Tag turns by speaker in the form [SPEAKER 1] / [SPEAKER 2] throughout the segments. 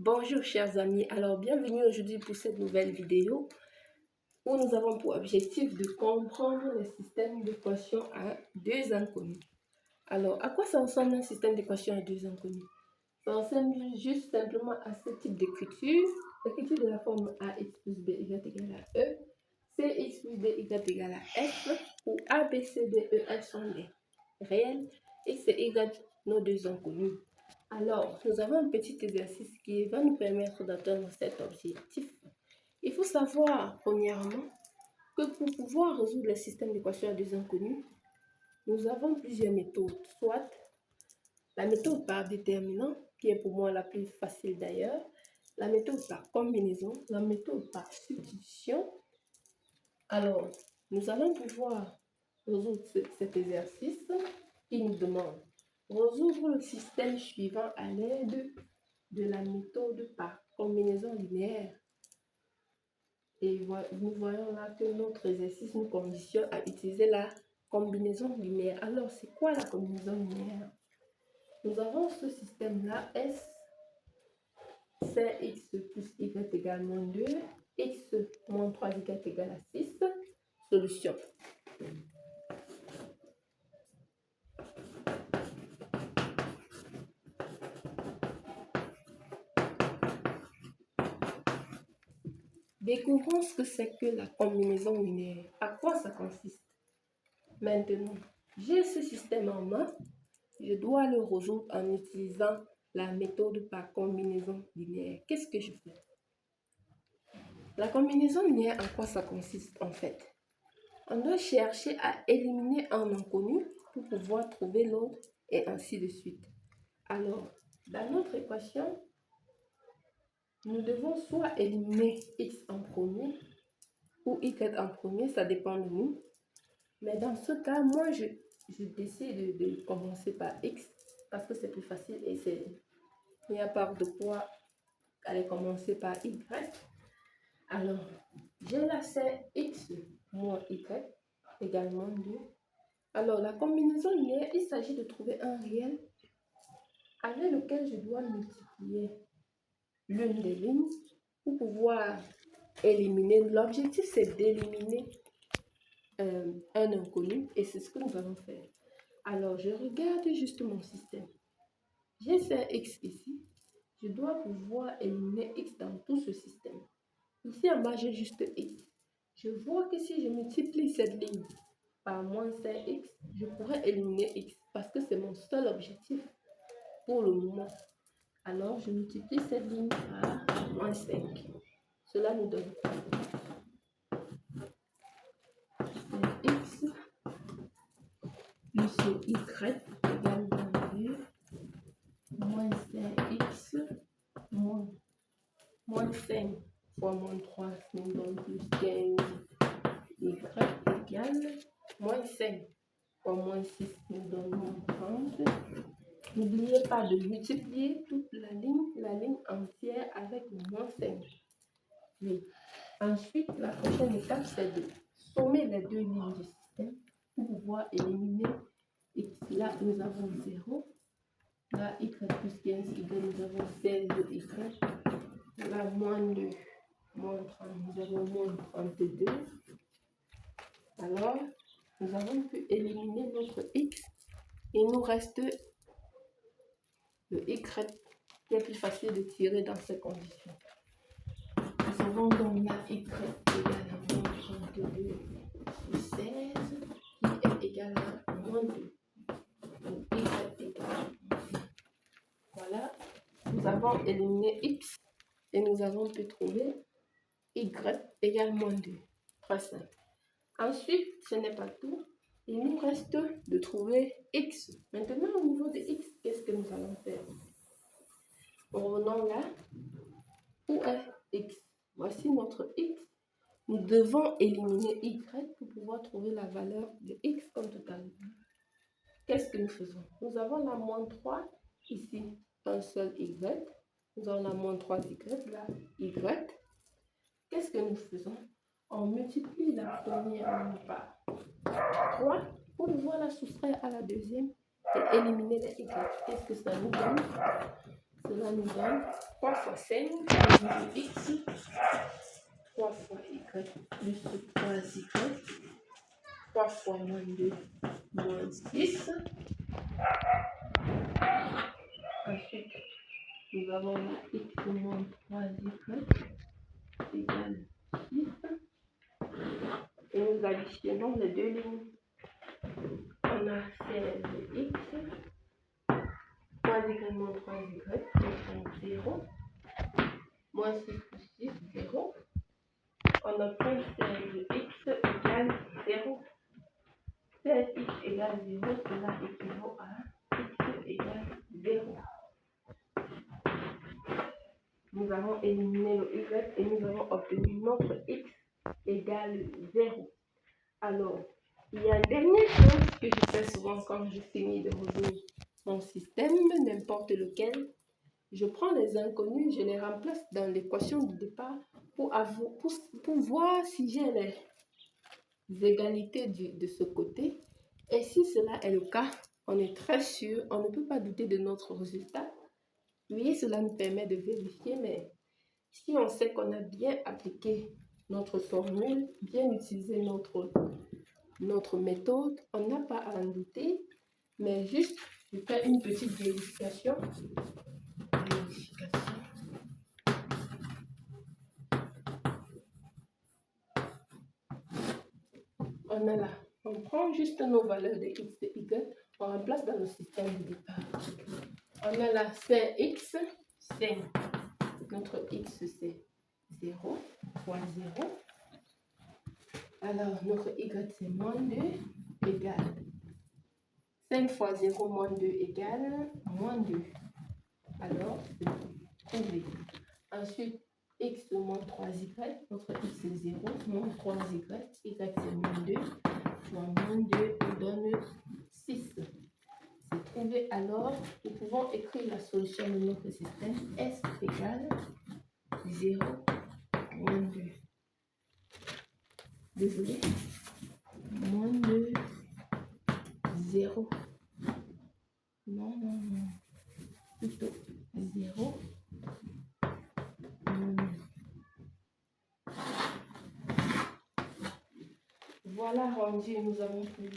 [SPEAKER 1] Bonjour chers amis, alors bienvenue aujourd'hui pour cette nouvelle vidéo où nous avons pour objectif de comprendre le système d'équation à deux inconnus. Alors à quoi ça ressemble un système d'équation à deux inconnus? Ça ressemble juste simplement à ce type d'écriture, l'écriture de la forme ax plus by égale à e, cx plus dy égale à f, où a, b, c, d, e, f sont des réels, x et y nos deux inconnus. Alors, nous avons un petit exercice qui va nous permettre d'atteindre cet objectif. Il faut savoir, premièrement, que pour pouvoir résoudre le système d'équations à deux inconnus, nous avons plusieurs méthodes. Soit la méthode par déterminant, qui est pour moi la plus facile d'ailleurs, la méthode par combinaison, la méthode par substitution. Alors, nous allons pouvoir résoudre cet exercice qui nous demande résoudre le système suivant à l'aide de la méthode par combinaison linéaire. Et nous voyons là que notre exercice nous conditionne à utiliser la combinaison linéaire. Alors, c'est quoi la combinaison linéaire? Nous avons ce système-là, S, c'est x plus y égale moins 2, x moins 3y égale à 6. Solution. Découvrons ce que c'est que la combinaison linéaire. À quoi ça consiste? Maintenant, j'ai ce système en main. Je dois le résoudre en utilisant la méthode par combinaison linéaire. Qu'est-ce que je fais? La combinaison linéaire, en quoi ça consiste en fait? On doit chercher à éliminer un inconnu pour pouvoir trouver l'autre et ainsi de suite. Alors, dans notre équation, nous devons soit éliminer x en premier ou y en premier, ça dépend de nous. Mais dans ce cas, moi, je décide de commencer par x parce que c'est plus facile et il n'y a pas de quoi aller commencer par y. Alors, j'ai là c'est x moins y également 2. Alors, la combinaison linéaire, il s'agit de trouver un réel avec lequel je dois multiplier l'une des lignes pour pouvoir éliminer. L'objectif, c'est d'éliminer un inconnu et c'est ce que nous allons faire. Alors, je regarde juste mon système. J'ai fait x ici. Je dois pouvoir éliminer x dans tout ce système. Ici en bas, j'ai juste x. Je vois que si je multiplie cette ligne par moins 5x, je pourrais éliminer x parce que c'est mon seul objectif pour le moment. Alors, je multiplie cette ligne par moins 5. Cela nous donne x plus y égale 22 moins 5x moins 5 fois moins 3 nous donne plus 15. Y égale moins 5 fois moins 6 nous donne moins 30. N'oubliez pas de multiplier toute la ligne entière avec moins 5. Oui. Ensuite, la prochaine étape, c'est de sommer les deux lignes du système pour pouvoir éliminer x. Là, nous avons 0. Là, y plus 15, nous avons 16y. Là, moins 2, moins 30, nous avons moins 32. Alors, nous avons pu éliminer notre x. Il nous reste le y qui est plus facile de tirer dans ces conditions. Nous avons donc la y égale à moins 32 plus 16 qui est égal à moins 2. Donc y égale à 2. Voilà, nous avons éliminé x et nous avons pu trouver y égale moins 2. Très simple. Ensuite, ce n'est pas tout. Il nous reste de trouver x. Maintenant, au niveau de x, qu'est-ce que nous allons faire? Revenons là. Où est x? Voici notre x. Nous devons éliminer y pour pouvoir trouver la valeur de x comme tout à l'heure. Qu'est-ce que nous faisons? Nous avons la moins 3 ici, un seul y. Nous avons la moins 3y, là, y. Qu'est-ce que nous faisons? On multiplie la première par 3 pour pouvoir la soustraire à la deuxième et éliminer les y. Qu'est-ce que ça nous donne? Cela nous donne 3 fois 5 plus x, 3 fois y plus 3y, 3 fois moins 2 moins 6. Ensuite, nous avons x moins 3y égale 6. Et nous additionnons les deux lignes. On a 16x, 3y moins 3y, donc 0. Moins 6 plus 6, 0. On obtient 16x égale 0. 16x égale 0, cela équivaut à x égale 0. Nous avons éliminé le y et nous avons obtenu notre x égale 0. Alors, il y a une dernière chose que je fais souvent quand je finis de résoudre mon système, n'importe lequel. Je prends les inconnus, je les remplace dans l'équation du départ pour voir si j'ai les égalités de ce côté. Et si cela est le cas, on est très sûr, on ne peut pas douter de notre résultat. Oui, cela nous permet de vérifier, mais si on sait qu'on a bien appliqué notre formule, bien utilisé notre méthode, on n'a pas à en douter, mais juste je fais une petite vérification. On a là, on prend juste nos valeurs de x et y, on remplace dans le système de départ. On a là 5x, 5. Notre x c'est 0 fois 0. Alors notre y c'est moins 2 égale 5 fois 0 moins 2 égale moins 2. Alors, c'est trouvé. Ensuite, x moins 3y, notre x c'est 0, moins 3y, y c'est moins 2, fois moins 2 nous donne 6. C'est trouvé, alors nous pouvons écrire la solution de notre système. S égale 0, moins 2. Désolé. Moins 2, 0. Non. Plutôt 0. Voilà rendu, nous avons pu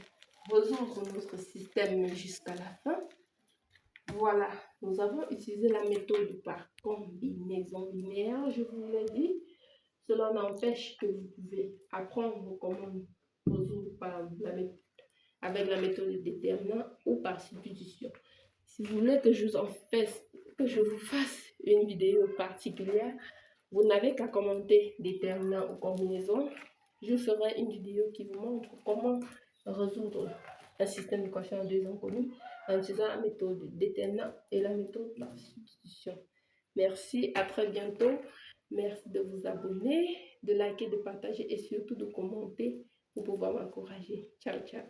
[SPEAKER 1] résoudre notre système jusqu'à la fin. Voilà, nous avons utilisé la méthode par combinaison linéaire, je vous l'ai dit. Cela n'empêche que vous pouvez apprendre comment résoudre avec la méthode déterminant ou par substitution. Si vous voulez que je vous fasse une vidéo particulière, vous n'avez qu'à commenter déterminant ou combinaison. Je ferai une vidéo qui vous montre comment résoudre un système d'équation à deux inconnus en utilisant la méthode déterminant et la méthode par substitution. Merci, à très bientôt. Merci de vous abonner, de liker, de partager et surtout de commenter pour pouvoir m'encourager. Ciao, ciao.